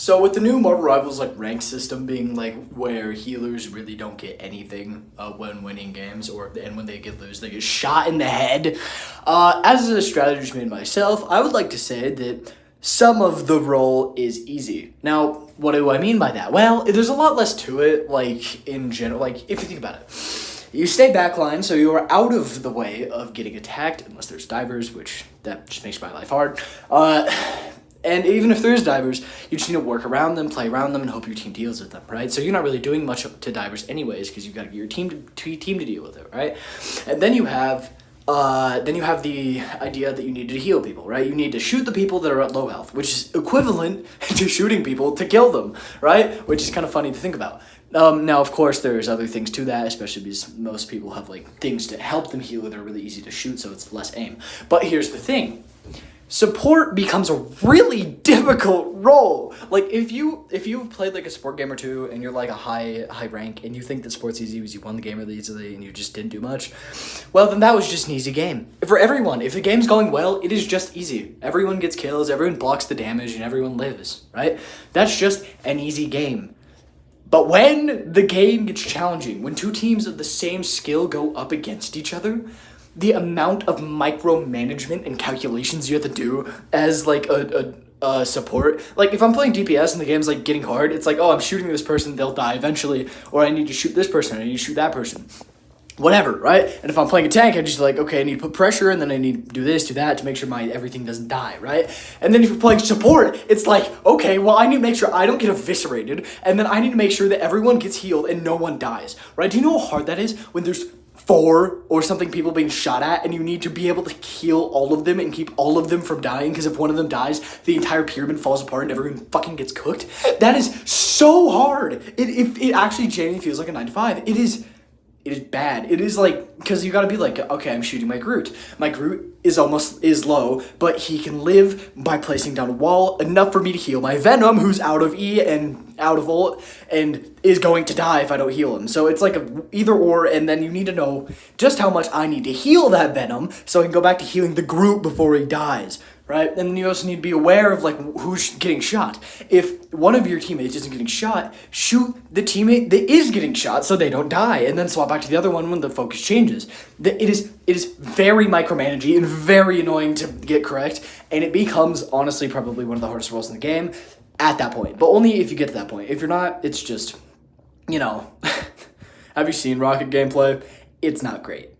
So with the new Marvel Rivals like rank system being like where healers really don't get anything when winning games, and when they get lose they get shot in the head. As a strategist man myself, I would like to say that some of the role is easy. Now, what do I mean by that? Well, there's a lot less to it. Like in general, like if you think about it, you stay backline, so you are out of the way of getting attacked, unless there's divers, which that just makes my life hard. And even if there's divers, you just need to work around them, play around them, and hope your team deals with them, right? So you're not really doing much to divers anyways, because you've got to get your team to deal with it, right? And then you have the idea that you need to heal people, right? You need to shoot the people that are at low health, which is equivalent to shooting people to kill them, right? Which is kind of funny to think about. Now, of course, there's other things to that, especially because most people have like things to help them heal that are really easy to shoot, so it's less aim. But here's the thing. Support becomes a really difficult role. Like if you've played like a sport game or two and you're like a high rank and you think that sport's easy because you won the game really easily and you just didn't do much, well then that was just an easy game. For everyone, if the game's going well, it is just easy. Everyone gets kills, everyone blocks the damage, and everyone lives, right? That's just an easy game. But when the game gets challenging, when two teams of the same skill go up against each other, the amount of micromanagement and calculations you have to do as like a support. Like if I'm playing DPS and the game's like getting hard, it's like, oh, I'm shooting this person, they'll die eventually, or I need to shoot this person, I need to shoot that person. Whatever, right? And if I'm playing a tank, I just like, okay, I need to put pressure, and then I need to do this, do that to make sure my everything doesn't die, right? And then if you're playing support, it's like, okay, well, I need to make sure I don't get eviscerated, and then I need to make sure that everyone gets healed and no one dies, right? Do you know how hard that is when there's 4 or something people being shot at, and you need to be able to heal all of them and keep all of them from dying, because if one of them dies, the entire pyramid falls apart and everyone fucking gets cooked? That is so hard. It actually genuinely feels like a 9 to 5. It is bad. It is like, because you gotta be like, okay, I'm shooting my Groot. My Groot is low, but he can live by placing down a wall enough for me to heal my Venom, who's out of E and out of ult, and is going to die if I don't heal him. So it's like a either or, and then you need to know just how much I need to heal that Venom so I can go back to healing the Groot before he dies, right? And then you also need to be aware of like who's getting shot. If one of your teammates isn't getting shot, shoot the teammate that is getting shot so they don't die, and then swap back to the other one when the focus changes. It is very micromanaging and very annoying to get correct, and it becomes honestly probably one of the hardest roles in the game at that point. But only if you get to that point. If you're not, it's just, have you seen Rocket gameplay? It's not great.